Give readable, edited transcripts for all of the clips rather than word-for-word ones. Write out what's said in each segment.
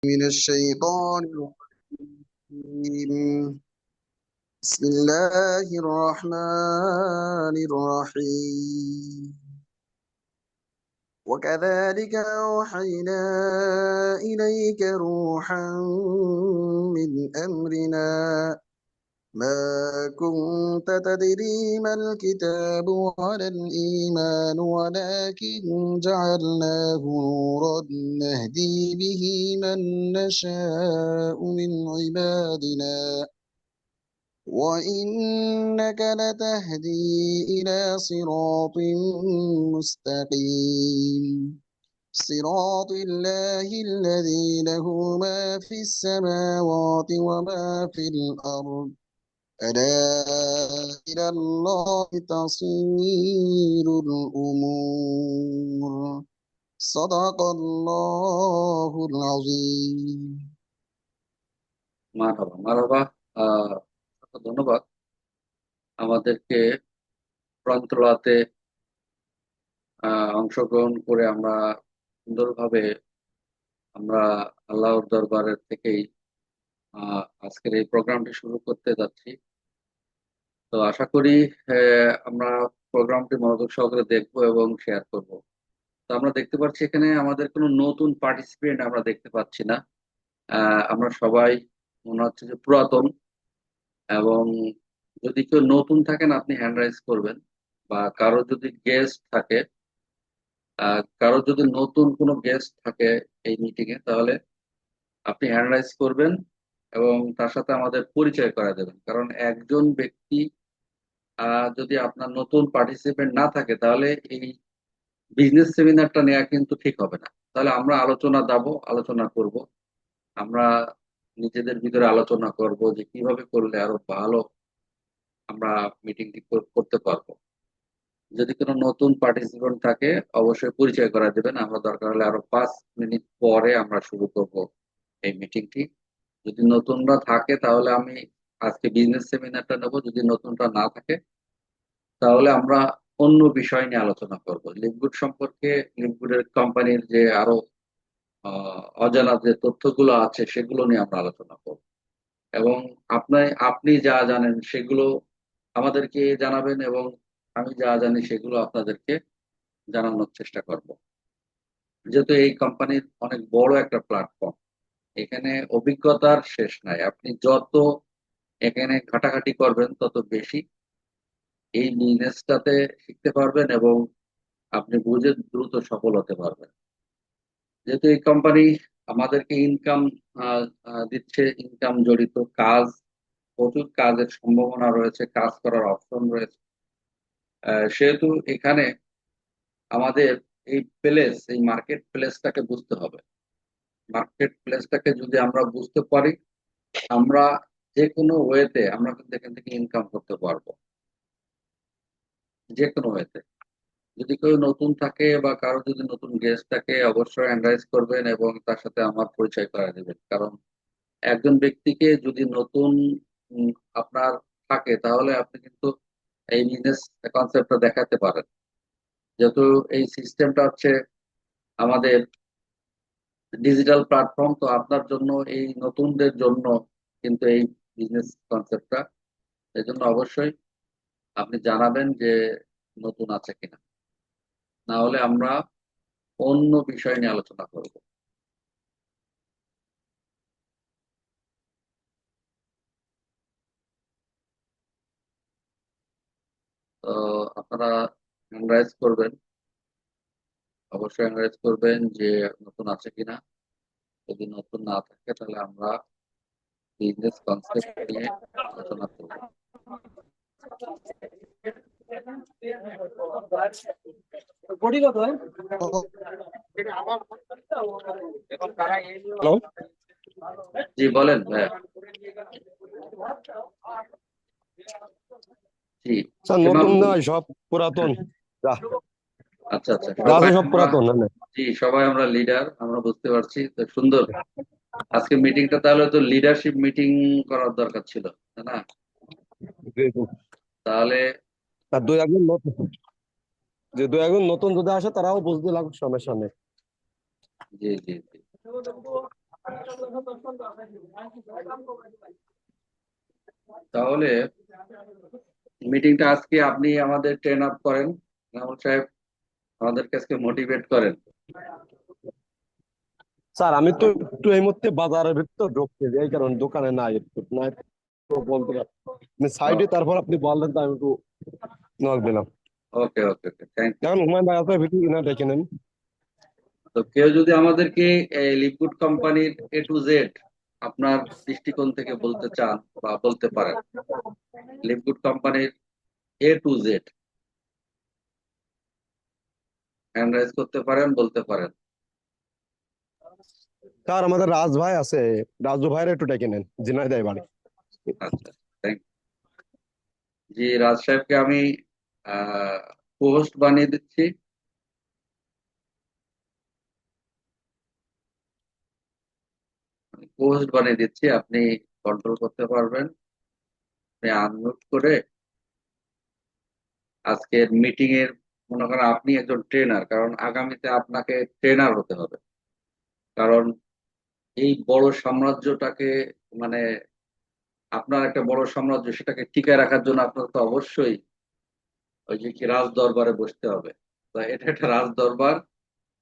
من الشيطان الرجيم. بسم الله الرحمن الرحيم. وكذلك أوحينا إليك روحا من أمرنا ما كنت تدري ما الكتاب ولا الإيمان ولكن جعلناه نورا نهدي به من نشاء من عبادنا وإنك لتهدي إلى صراط مستقيم صراط الله الذي له ما في السماوات وما في الأرض ألا إلى الله تصير الأمور صدق الله العظيم মারহাবা মারহাবা। আহ ধন্যবাদ আমাদেরকে প্রান্তরাতে অংশগ্রহণ করে আমরা সুন্দরভাবে আমরা আল্লাহর দরবারের থেকেই আজকের এই প্রোগ্রামটি শুরু করতে যাচ্ছি। তো আশা করি আমরা প্রোগ্রামটি মনোযোগ সহকারে দেখবো এবং শেয়ার করব। তো আমরা দেখতে পাচ্ছি এখানে আমাদের কোনো নতুন পার্টিসিপেন্ট আমরা দেখতে পাচ্ছি না। আমরা সবাই মনে হচ্ছে যে পুরাতন, এবং যদি কেউ নতুন থাকেন আপনি হ্যান্ড রাইজ করবেন, বা কারো যদি গেস্ট থাকে, কারো যদি নতুন কোনো গেস্ট থাকে এই মিটিং এ, তাহলে আপনি হ্যান্ড রাইজ করবেন এবং তার সাথে আমাদের পরিচয় করা দেবেন। কারণ একজন ব্যক্তি যদি আপনার নতুন পার্টিসিপেন্ট না থাকে, তাহলে এই বিজনেস সেমিনারটা নেওয়া কিন্তু ঠিক হবে না। তাহলে আমরা আলোচনা করব, আমরা নিজেদের ভিতরে আলোচনা করব যে কিভাবে করলে আরো ভালো আমরা মিটিংটি করতে পারবো। যদি কোনো নতুন পার্টিসিপেন্ট থাকে অবশ্যই পরিচয় করা দেবেন, আমরা দরকার হলে আরো 5 মিনিট পরে আমরা শুরু করব এই মিটিংটি। যদি নতুনরা থাকে তাহলে আমি আজকে বিজনেস সেমিনারটা নেব, যদি নতুনরা না থাকে তাহলে আমরা অন্য বিষয় নিয়ে আলোচনা করব, লিভগুড সম্পর্কে, লিভগুডের কোম্পানির যে আরো অজানা যে তথ্যগুলো আছে সেগুলো নিয়ে আমরা আলোচনা করব। এবং আপনি আপনি যা জানেন সেগুলো আমাদেরকে জানাবেন, এবং আমি যা জানি সেগুলো আপনাদেরকে জানানোর চেষ্টা করব। যেহেতু এই কোম্পানির অনেক বড় একটা প্ল্যাটফর্ম, এখানে অভিজ্ঞতার শেষ নাই। আপনি যত এখানে ঘাটাঘাটি করবেন তত বেশি এই বিজনেসটাতে শিখতে পারবেন এবং আপনি বুঝে দ্রুত সফল হতে পারবেন। যেহেতু এই কোম্পানি আমাদেরকে ইনকাম দিচ্ছে, ইনকাম জড়িত কাজ, প্রচুর কাজের সম্ভাবনা রয়েছে, কাজ করার অপশন রয়েছে। সেহেতু এখানে আমাদের এই মার্কেট প্লেসটাকে বুঝতে হবে। মার্কেট প্লেসটাকে যদি আমরা বুঝতে পারি, আমরা যে কোনো ওয়েতে আমরা কিন্তু এখান থেকে ইনকাম করতে পারবো, যে কোনো ওয়েতে। যদি কেউ নতুন থাকে বা কারো যদি নতুন গেস্ট থাকে অবশ্যই হ্যান্ডরাইজ করবেন এবং তার সাথে আমার পরিচয় করা দেবেন। কারণ একজন ব্যক্তিকে যদি নতুন উম, আপনার থাকে তাহলে আপনি কিন্তু এই বিজনেস কনসেপ্টটা দেখাতে পারেন। যেহেতু এই সিস্টেমটা হচ্ছে আমাদের ডিজিটাল প্ল্যাটফর্ম, তো আপনার জন্য, এই নতুনদের জন্য কিন্তু এই বিজনেস কনসেপ্টটা, এই জন্য অবশ্যই আপনি জানাবেন যে নতুন আছে কিনা, না হলে আমরা অন্য বিষয় নিয়ে আলোচনা করব। তো আপনারা হ্যান্ড করবেন, অবশ্যই হ্যান্ড করবেন যে নতুন আছে কিনা। যদি নতুন না থাকে তাহলে আমরা বিজনেস কনসেপ্ট নিয়ে আলোচনা করব। হ্যালো জি বলেন ভাইয়া। জি স্যার, ইমাম। নতুন নয়, সব পুরাতন। যা আচ্ছা আচ্ছা, যা আছে সবাই সব আমরা, পুরাতন। না জি সবাই আমরা লিডার, আমরা বুঝতে পারছি। তো সুন্দর, আজকে মিটিংটা তাহলে তো লিডারশিপ মিটিং করার দরকার ছিল, তাই না? তাহলে আর দুই একজন নতুন যদি আসে তারাও বুঝতে লাগুক সমস্যা নেই। জি জি জি, তাহলে মিটিংটা আজকে আপনি আমাদের ট্রেন আপ করেন, রাহুল সাহেব, আমাদেরকে আজকে মোটিভেট করেন। স্যার আমি তো একটু এই মুহূর্তে বাজারের ভিতর ঢুকতে এই কারণে দোকানে নাই, একটু না তো বলতে পারি সাইডে, তারপর আপনি বললেন তো আমি একটু নক দিলাম। ওকে ওকে ওকে, থ্যাংক ইউ। এখন হুমায়ুন ভাই আছে ভিতরে কিনা দেখে নেন। তো কেউ যদি আমাদেরকে এই লিকুইড কোম্পানির A to Z আপনার দৃষ্টিকোণ থেকে বলতে চান বা বলতে পারেন, লিকুইড কোম্পানির A to Z hand rise করতে পারেন, বলতে পারেন। স্যার আমাদের রাজ ভাই আছে, রাজু ভাইয়ের একটু ডেকে নেন, ঝিনাইদহ বাড়ি। আচ্ছা, থ্যাংক জি। রাজ সাহেবকে আমি হোস্ট বানিয়ে দিচ্ছি। হোস্ট বানিয়ে দিচ্ছি, আপনি কন্ট্রোল করতে পারবেন। আপনি আনমিউট করে আজকের মিটিং এর, মনে করেন আপনি একজন ট্রেনার, কারণ আগামীতে আপনাকে ট্রেনার হতে হবে। কারণ এই বড় সাম্রাজ্যটাকে, মানে আপনার একটা বড় সাম্রাজ্য, সেটাকে টিকায় রাখার জন্য আপনার তো অবশ্যই ওই যে কি রাজ দরবারে বসতে হবে। তো এটা একটা রাজ দরবার।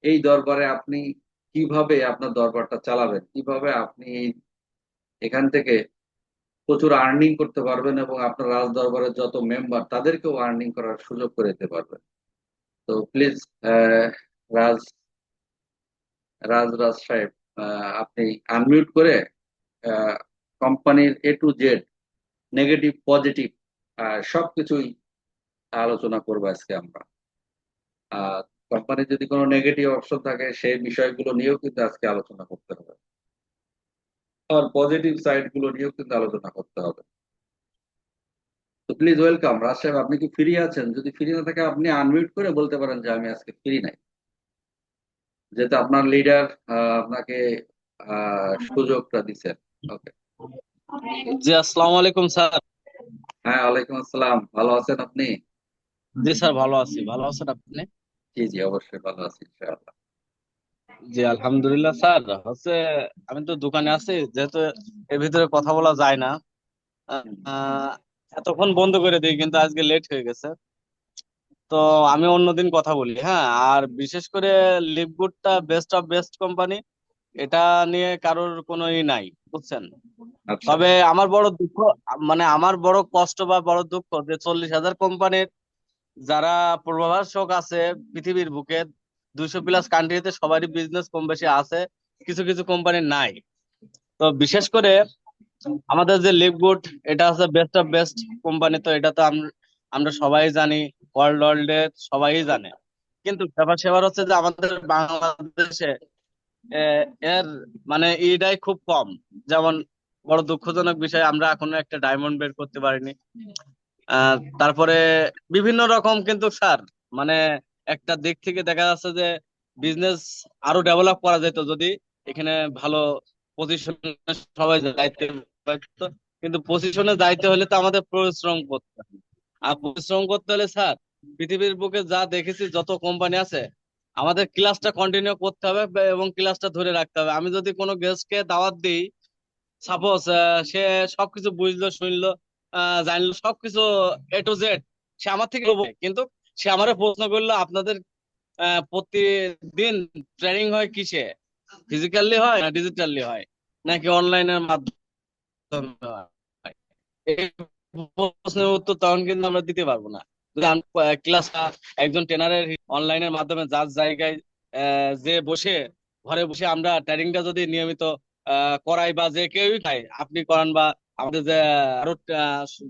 এই দরবারে আপনি কিভাবে আপনার দরবারটা চালাবেন, কিভাবে আপনি এখান থেকে প্রচুর আর্নিং করতে পারবেন এবং আপনার রাজ দরবারের যত মেম্বার তাদেরকেও আর্নিং করার সুযোগ করে দিতে পারবেন। তো প্লিজ, রাজ রাজ রাজ সাহেব, আপনি আনমিউট করে কোম্পানির A to Z, negative positive সবকিছুই আলোচনা করবো আজকে আমরা। আর কোম্পানির যদি কোনো নেগেটিভ অপশন থাকে সেই বিষয়গুলো নিয়েও কিন্তু আজকে আলোচনা করতে হবে, আর পজিটিভ সাইড গুলো নিয়েও কিন্তু আলোচনা করতে হবে। তো প্লিজ ওয়েলকাম রাজ সাহেব, আপনি কি ফ্রি আছেন? যদি ফ্রি না থাকে আপনি আনমিউট করে বলতে পারেন যে আমি আজকে ফ্রি নাই, যেহেতু আপনার লিডার আপনাকে সুযোগটা দিচ্ছেন। ওকে। জি, আসসালামু আলাইকুম স্যার। হ্যাঁ, ওয়ালাইকুম আসসালাম। ভালো আছেন আপনি? জি স্যার, ভালো আছি। ভালো আছেন আপনি? জি জি, অবশ্যই ভালো আছি ইনশাআল্লাহ। জি আলহামদুলিল্লাহ স্যার। হচ্ছে আমি তো দোকানে আছি, যেহেতু এর ভিতরে কথা বলা যায় না। হুম। আহ, এতক্ষণ বন্ধ করে দিই, কিন্তু আজকে লেট হয়ে গেছে। তো আমি অন্যদিন কথা বলি, হ্যাঁ। আর বিশেষ করে লিভগুডটা বেস্ট অফ বেস্ট কোম্পানি, এটা নিয়ে কারোর কোনো ই নাই, বুঝছেন। আচ্ছা। তবে আমার বড় দুঃখ, মানে আমার বড় কষ্ট বা বড় দুঃখ যে 40,000 কোম্পানির যারা প্রভাষক আছে পৃথিবীর বুকে, 200+ কান্ট্রিতে সবারই বিজনেস কম বেশি আছে, কিছু কিছু কোম্পানি নাই। তো বিশেষ করে আমাদের যে লিভগুড, এটা হচ্ছে বেস্ট অফ বেস্ট কোম্পানি। তো এটা তো আমরা সবাই জানি, ওয়ার্ল্ডে সবাই জানে। কিন্তু ব্যাপার সেবার হচ্ছে যে আমাদের বাংলাদেশে এর মানে এটাই খুব কম। যেমন বড় দুঃখজনক বিষয়, আমরা এখনো একটা ডায়মন্ড বের করতে পারিনি। তারপরে বিভিন্ন রকম, কিন্তু স্যার মানে একটা দিক থেকে দেখা যাচ্ছে যে বিজনেস আরো ডেভেলপ করা যেত যদি এখানে ভালো পজিশনে সবাই যাইতে পারতো। কিন্তু পজিশনে যাইতে হলে তো আমাদের পরিশ্রম করতে হবে। আর পরিশ্রম করতে হলে স্যার, পৃথিবীর বুকে যা দেখেছি যত কোম্পানি আছে, আমাদের ক্লাসটা কন্টিনিউ করতে হবে এবং ক্লাসটা ধরে রাখতে হবে। আমি যদি কোনো গেস্টকে দাওয়াত দিই, সাপোজ সে সবকিছু বুঝলো শুনলো, জানলো সবকিছু A to Z, সে আমার থেকে নেবো, কিন্তু সে আমারে প্রশ্ন করলো আপনাদের প্রতিদিন ট্রেনিং হয় কিসে, ফিজিক্যালি হয় না ডিজিটালি হয় নাকি অনলাইনের মাধ্যমে হয়? এই প্রশ্নের উত্তর তখন কিন্তু আমরা দিতে পারবো না যদি ক্লাসটা একজন ট্রেনারের অনলাইনের মাধ্যমে যার জায়গায় যে বসে, ঘরে বসে আমরা ট্রেনিংটা যদি নিয়মিত করাই, বা যে কেউই খাই, আপনি করান বা আমাদের যে আরো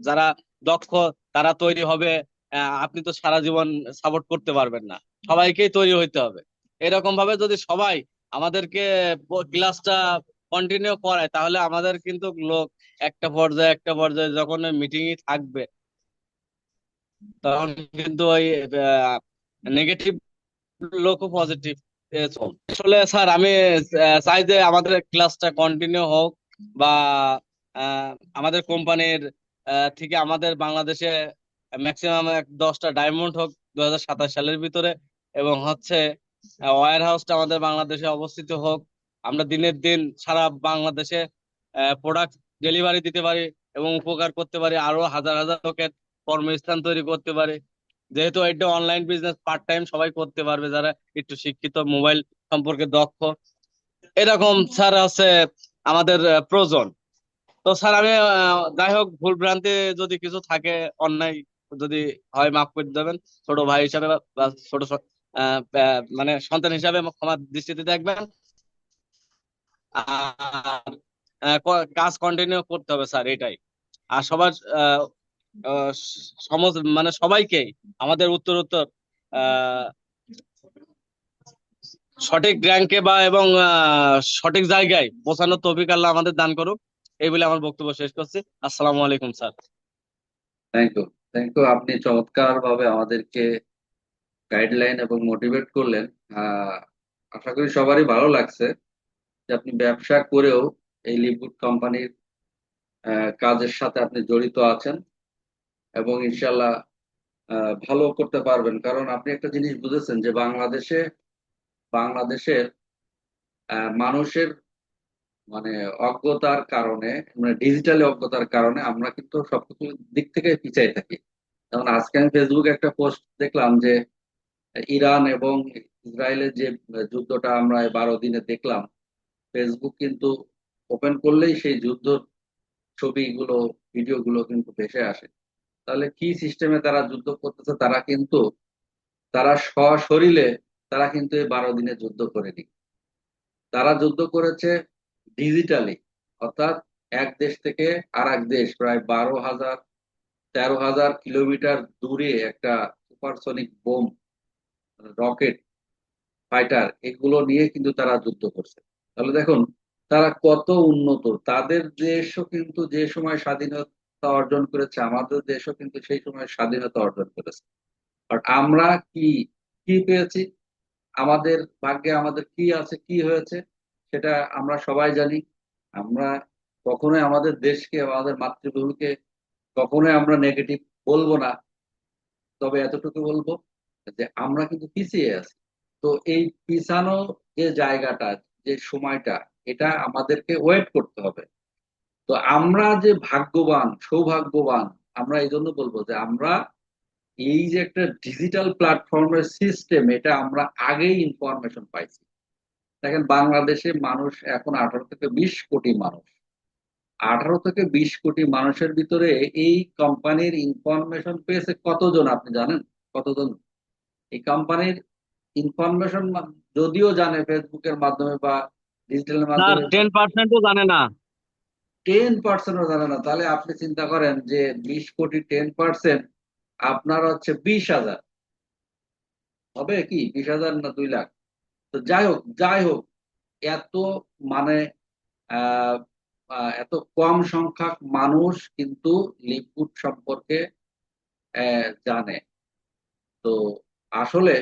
যারা দক্ষ তারা তৈরি হবে। আপনি তো সারা জীবন সাপোর্ট করতে পারবেন না, সবাইকেই তৈরি হইতে হবে। এরকম ভাবে যদি সবাই আমাদেরকে ক্লাসটা কন্টিনিউ করায়, তাহলে আমাদের কিন্তু লোক একটা পর্যায়ে যখন মিটিংই থাকবে, তখন কিন্তু ওই নেগেটিভ লোকও পজিটিভ। আসলে স্যার আমি চাই যে আমাদের ক্লাসটা কন্টিনিউ হোক, বা আহ, আমাদের কোম্পানির থেকে আমাদের বাংলাদেশে ম্যাক্সিমাম 10টা ডায়মন্ড হোক 2027 সালের ভিতরে, এবং হচ্ছে ওয়্যার হাউসটা আমাদের বাংলাদেশে অবস্থিত হোক। আমরা দিনের দিন সারা বাংলাদেশে প্রোডাক্ট ডেলিভারি দিতে পারি এবং উপকার করতে পারি, আরো হাজার হাজার লোকের কর্মস্থান তৈরি করতে পারি। যেহেতু এটা অনলাইন বিজনেস, পার্ট টাইম সবাই করতে পারবে যারা একটু শিক্ষিত, মোবাইল সম্পর্কে দক্ষ, এরকম স্যার আছে আমাদের প্রয়োজন। তো স্যার আমি যাই হোক, ভুল ভ্রান্তি যদি কিছু থাকে, অন্যায় যদি হয়, মাফ করে দেবেন। ছোট ভাই হিসাবে বা ছোট মানে সন্তান হিসাবে ক্ষমা দৃষ্টিতে দেখবেন। আর কাজ কন্টিনিউ করতে হবে স্যার, এটাই। আর সবার আহ, আহ, মানে সবাইকে আমাদের উত্তর উত্তর আহ, সঠিক র্যাঙ্কে বা এবং সঠিক জায়গায় পৌঁছানোর তৌফিক আল্লাহ আমাদের দান করুক। এই বলে আমার বক্তব্য শেষ করছি। আসসালামু আলাইকুম sir. Thank you, thank you. আপনি চমৎকার ভাবে আমাদেরকে গাইডলাইন এবং মোটিভেট করলেন। আহ আশা করি সবারই ভালো লাগছে যে আপনি ব্যবসা করেও এই লিভগুড কোম্পানির কাজের সাথে আপনি জড়িত আছেন, এবং ইনশাল্লাহ ভালো করতে পারবেন। কারণ আপনি একটা জিনিস বুঝেছেন যে বাংলাদেশের মানুষের মানে অজ্ঞতার কারণে, মানে ডিজিটালি অজ্ঞতার কারণে আমরা কিন্তু সবকিছু দিক থেকে পিছিয়ে থাকি। যেমন আজকে আমি ফেসবুকে একটা পোস্ট দেখলাম যে ইরান এবং ইসরায়েলের যে যুদ্ধটা আমরা 12 দিনে দেখলাম, ফেসবুক কিন্তু ওপেন করলেই সেই যুদ্ধ ছবিগুলো, ভিডিওগুলো কিন্তু ভেসে আসে। তাহলে কি সিস্টেমে তারা যুদ্ধ করতেছে, তারা সশরীরে তারা কিন্তু এই 12 দিনে যুদ্ধ করেনি। তারা যুদ্ধ করেছে ডিজিটালি, অর্থাৎ এক দেশ থেকে আর এক দেশ প্রায় 12,000 13,000 কিলোমিটার দূরে একটা সুপারসনিক বোম, রকেট, ফাইটার, এগুলো নিয়ে কিন্তু তারা যুদ্ধ করছে। তাহলে দেখুন তারা কত উন্নত। তাদের দেশও কিন্তু যে সময় স্বাধীনতা অর্জন করেছে, আমাদের দেশও কিন্তু সেই সময় স্বাধীনতা অর্জন করেছে। আর আমরা কি কি পেয়েছি, আমাদের ভাগ্যে আমাদের কি আছে, কি হয়েছে, সেটা আমরা সবাই জানি। আমরা কখনোই আমাদের দেশকে, আমাদের মাতৃভূমিকে কখনোই আমরা নেগেটিভ বলবো না। তবে এতটুকু বলবো যে আমরা কিন্তু পিছিয়ে আছি। তো এই পিছানো যে জায়গাটা, যে সময়টা, এটা আমাদেরকে ওয়েট করতে হবে। তো আমরা যে ভাগ্যবান, সৌভাগ্যবান, আমরা এই জন্য বলবো যে আমরা এই যে একটা ডিজিটাল প্ল্যাটফর্মের সিস্টেম, এটা আমরা আগেই ইনফরমেশন পাইছি। দেখেন বাংলাদেশে মানুষ এখন 18 থেকে 20 কোটি মানুষ। 18 থেকে 20 কোটি মানুষের ভিতরে এই কোম্পানির ইনফরমেশন পেয়েছে কতজন আপনি জানেন? কতজন এই কোম্পানির ইনফরমেশন যদিও জানে ফেসবুকের মাধ্যমে বা ডিজিটালের স্যার মাধ্যমে, 10%ও জানে না। 10%ও জানে না। তাহলে আপনি চিন্তা করেন যে 20 কোটি 10%, আপনার হচ্ছে 20,000, হবে কি 20,000 না 2 লাখ? তো যাই হোক, এত মানে আহ এত কম সংখ্যক মানুষ কিন্তু লিকুইড সম্পর্কে জানে। তো আসলে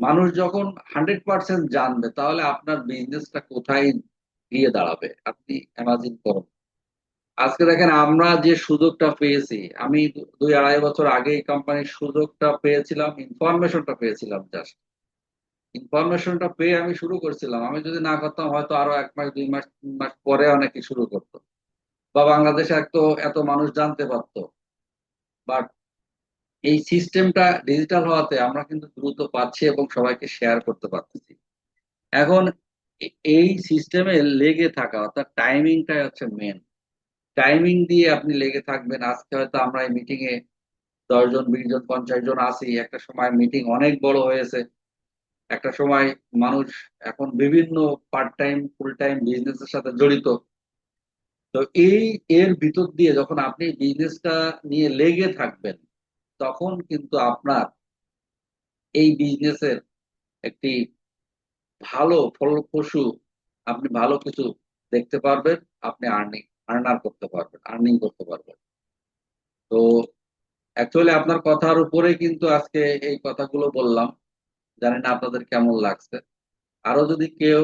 মানুষ যখন 100% জানবে, তাহলে আপনার বিজনেসটা কোথায় গিয়ে দাঁড়াবে আপনি ইমাজিন করুন। আজকে দেখেন আমরা যে সুযোগটা পেয়েছি, আমি 2-2.5 বছর আগে এই কোম্পানির সুযোগটা পেয়েছিলাম, ইনফরমেশনটা পেয়েছিলাম। জাস্ট ইনফরমেশনটা পেয়ে আমি শুরু করছিলাম। আমি যদি না করতাম হয়তো আরো 1 মাস 2 মাস 3 মাস পরে অনেকে শুরু করতো, বা বাংলাদেশে এত এত মানুষ জানতে পারতো। বাট এই সিস্টেমটা ডিজিটাল হওয়াতে আমরা কিন্তু দ্রুত পাচ্ছি এবং সবাইকে শেয়ার করতে পারতেছি। এখন এই সিস্টেমে লেগে থাকা, অর্থাৎ টাইমিংটাই হচ্ছে মেন। টাইমিং দিয়ে আপনি লেগে থাকবেন। আজকে হয়তো আমরা এই মিটিং এ 10 জন 20 জন 50 জন আছি, একটা সময় মিটিং অনেক বড় হয়েছে। একটা সময় মানুষ এখন বিভিন্ন পার্ট টাইম ফুল টাইম বিজনেসের সাথে জড়িত। তো এর ভিতর দিয়ে যখন আপনি বিজনেসটা নিয়ে লেগে থাকবেন, তখন কিন্তু আপনার এই বিজনেসের একটি ভালো ফলপ্রসূ, আপনি ভালো কিছু দেখতে পারবেন। আপনি আর্নিং করতে পারবেন। তো অ্যাকচুয়ালি আপনার কথার উপরে কিন্তু আজকে এই কথাগুলো বললাম। জানি না আপনাদের কেমন লাগছে। আরো যদি কেউ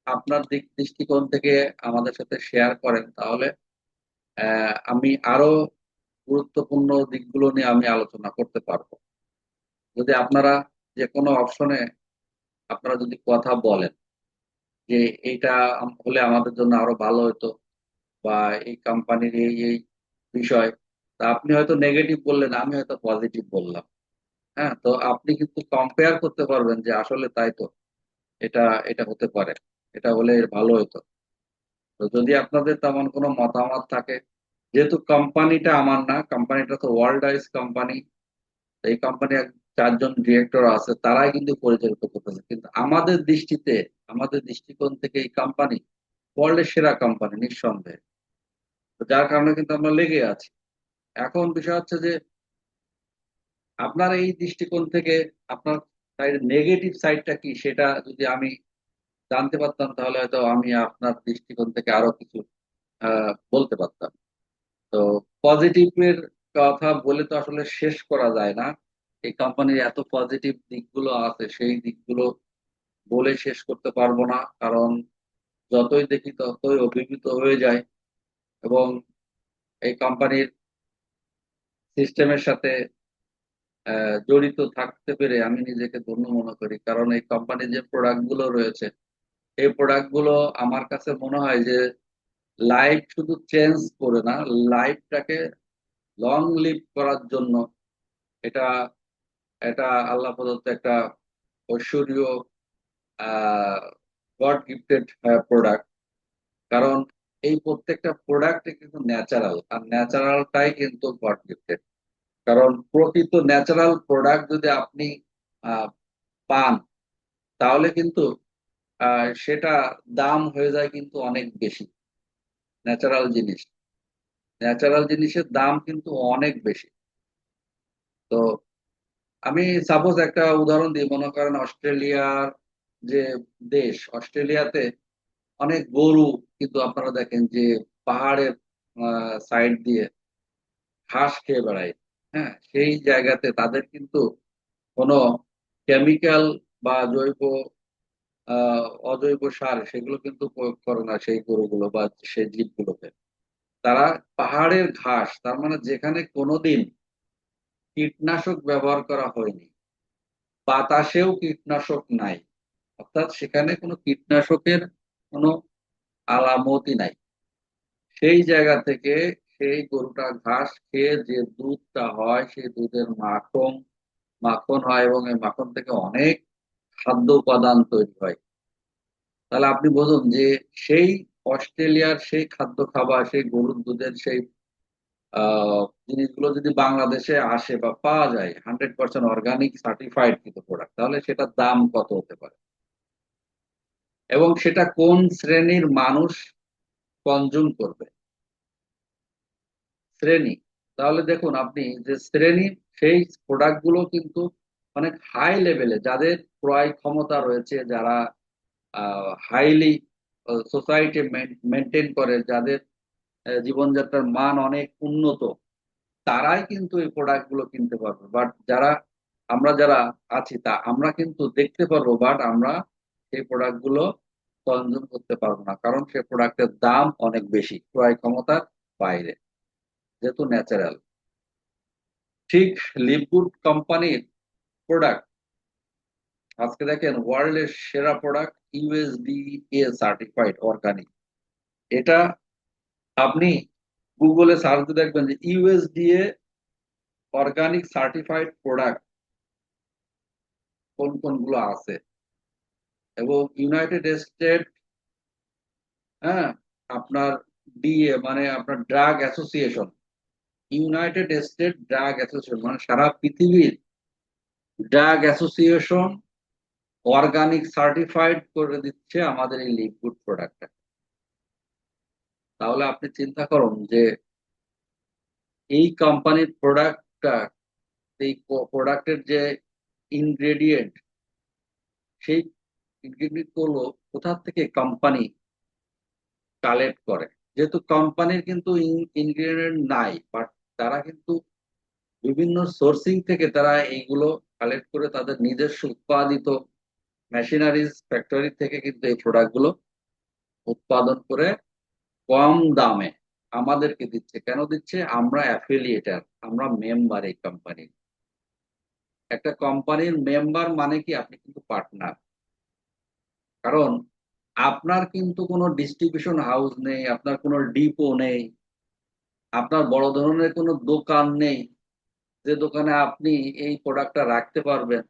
আপনার দৃষ্টিকোণ থেকে আমাদের সাথে শেয়ার করেন, তাহলে আমি আরো গুরুত্বপূর্ণ দিকগুলো নিয়ে আমি আলোচনা করতে পারবো। যদি আপনারা যে কোনো অপশনে আপনারা যদি কথা বলেন, যে এইটা হলে আমাদের জন্য আরো ভালো হতো, বা এই কোম্পানির এই এই বিষয়। তা আপনি হয়তো নেগেটিভ বললেন, আমি হয়তো পজিটিভ বললাম। হ্যাঁ, তো আপনি কিন্তু কম্পেয়ার করতে পারবেন যে আসলে তাই তো, এটা এটা হতে পারে, এটা হলে ভালো হতো। তো যদি আপনাদের তেমন কোনো মতামত থাকে, যেহেতু কোম্পানিটা আমার না, কোম্পানিটা তো ওয়ার্ল্ড ওয়াইজ কোম্পানি, এই কোম্পানি চারজন ডিরেক্টর আছে, তারাই কিন্তু পরিচালিত করতেছে, কিন্তু আমাদের দৃষ্টিতে, আমাদের দৃষ্টিকোণ থেকে এই কোম্পানি ওয়ার্ল্ডের সেরা কোম্পানি নিঃসন্দেহে। তো যার কারণে কিন্তু আমরা লেগে আছি। এখন বিষয় হচ্ছে যে আপনার এই দৃষ্টিকোণ থেকে আপনার নেগেটিভ সাইডটা কি, সেটা যদি আমি জানতে পারতাম, তাহলে হয়তো আমি আপনার দৃষ্টিকোণ থেকে আরো কিছু বলতে পারতাম। তো পজিটিভের কথা বলে তো আসলে শেষ করা যায় না। এই কোম্পানির এত পজিটিভ দিকগুলো আছে, সেই দিকগুলো বলে শেষ করতে পারবো না, কারণ যতই দেখি ততই অভিভূত হয়ে যায়। এবং এই কোম্পানির সিস্টেমের সাথে জড়িত থাকতে পেরে আমি নিজেকে ধন্য মনে করি, কারণ এই কোম্পানির যে প্রোডাক্ট গুলো রয়েছে, এই প্রোডাক্ট গুলো আমার কাছে মনে হয় যে লাইফ শুধু চেঞ্জ করে না, লাইফটাকে লং লিভ করার জন্য এটা এটা আল্লাহ প্রদত্ত একটা ঐশ্বরীয় গড গিফটেড প্রোডাক্ট। কারণ এই প্রত্যেকটা প্রোডাক্ট কিন্তু ন্যাচারাল, আর ন্যাচারালটাই কিন্তু গড গিফটেড। কারণ প্রকৃত ন্যাচারাল প্রোডাক্ট যদি আপনি আহ, পান, তাহলে কিন্তু সেটা দাম হয়ে যায় কিন্তু অনেক বেশি। ন্যাচারাল জিনিস, ন্যাচারাল জিনিসের দাম কিন্তু অনেক বেশি। তো আমি সাপোজ একটা উদাহরণ দিই, মনে করেন অস্ট্রেলিয়ার যে দেশ, অস্ট্রেলিয়াতে অনেক গরু কিন্তু আপনারা দেখেন যে পাহাড়ের সাইড দিয়ে ঘাস খেয়ে বেড়ায়। হ্যাঁ, সেই জায়গাতে তাদের কিন্তু কোনো কেমিক্যাল বা অজৈব সার সেগুলো কিন্তু প্রয়োগ করে না সেই গরুগুলো বা সেই জীবগুলোকে। তারা পাহাড়ের ঘাস, তার মানে যেখানে কোনোদিন কীটনাশক ব্যবহার করা হয়নি, বাতাসেও কীটনাশক নাই, অর্থাৎ সেখানে কোনো কীটনাশকের কোনো আলামতই নাই, সেই জায়গা থেকে সেই গরুটা ঘাস খেয়ে যে দুধটা হয়, সেই দুধের মাখন মাখন হয়, এবং এই মাখন থেকে অনেক খাদ্য উপাদান তৈরি হয়। তাহলে আপনি বুঝুন যে সেই অস্ট্রেলিয়ার সেই খাদ্য খাবার, সেই গরুর দুধের সেই জিনিসগুলো যদি বাংলাদেশে আসে বা পাওয়া যায় 100% অর্গানিক সার্টিফাইড কিন্তু প্রোডাক্ট, তাহলে সেটার দাম কত হতে পারে, এবং সেটা কোন শ্রেণীর মানুষ কনজুম করবে, শ্রেণী। তাহলে দেখুন আপনি যে শ্রেণী, সেই প্রোডাক্ট গুলো কিন্তু অনেক হাই লেভেলে, যাদের ক্রয় ক্ষমতা রয়েছে, যারা হাইলি সোসাইটি মেনটেন করে, যাদের জীবনযাত্রার মান অনেক উন্নত, তারাই কিন্তু এই প্রোডাক্ট গুলো কিনতে পারবে। বাট আমরা যারা আছি, তা আমরা কিন্তু দেখতে পারবো, বাট আমরা সেই প্রোডাক্ট গুলো কনজিউম করতে পারবো না, কারণ সেই প্রোডাক্টের দাম অনেক বেশি, ক্রয় ক্ষমতার বাইরে, যেহেতু ন্যাচারাল। ঠিক লিভগুড কোম্পানির প্রোডাক্ট আজকে দেখেন ওয়ার্ল্ডের সেরা প্রোডাক্ট, ইউএসডিএ সার্টিফাইড অর্গানিক। এটা আপনি গুগলে সার্চ দিয়ে দেখবেন যে ইউএসডিএ অর্গানিক সার্টিফাইড প্রোডাক্ট কোন কোনগুলো আছে। এবং ইউনাইটেড স্টেট, হ্যাঁ, আপনার ডিএ মানে আপনার drug association, United state drug association মানে সারা পৃথিবীর ড্রাগ অ্যাসোসিয়েশন অর্গানিক সার্টিফাইড করে দিচ্ছে আমাদের এই লিকুইড প্রোডাক্টটা। তাহলে আপনি চিন্তা করুন যে এই কোম্পানির প্রোডাক্টটা, এই প্রোডাক্টের যে ইনগ্রেডিয়েন্ট, সেই ইনগ্রেডিয়েন্ট গুলো কোথা থেকে কোম্পানি কালেক্ট করে। যেহেতু কোম্পানির কিন্তু ইনগ্রেডিয়েন্ট নাই, বাট তারা কিন্তু বিভিন্ন সোর্সিং থেকে তারা এইগুলো কালেক্ট করে তাদের নিজস্ব উৎপাদিত মেশিনারিজ ফ্যাক্টরি থেকে কিন্তু এই প্রোডাক্ট গুলো উৎপাদন করে কম দামে আমাদেরকে দিচ্ছে। কেন দিচ্ছে? আমরা অ্যাফিলিয়েটার, আমরা মেম্বার এই কোম্পানির। একটা কোম্পানির মেম্বার মানে কি, আপনি কিন্তু পার্টনার। কারণ আপনার কিন্তু কোনো ডিস্ট্রিবিউশন হাউস নেই, আপনার কোনো ডিপো নেই, আপনার বড় ধরনের কোনো দোকান নেই যে দোকানে আপনি এই প্রোডাক্টটা রাখতে পারবেন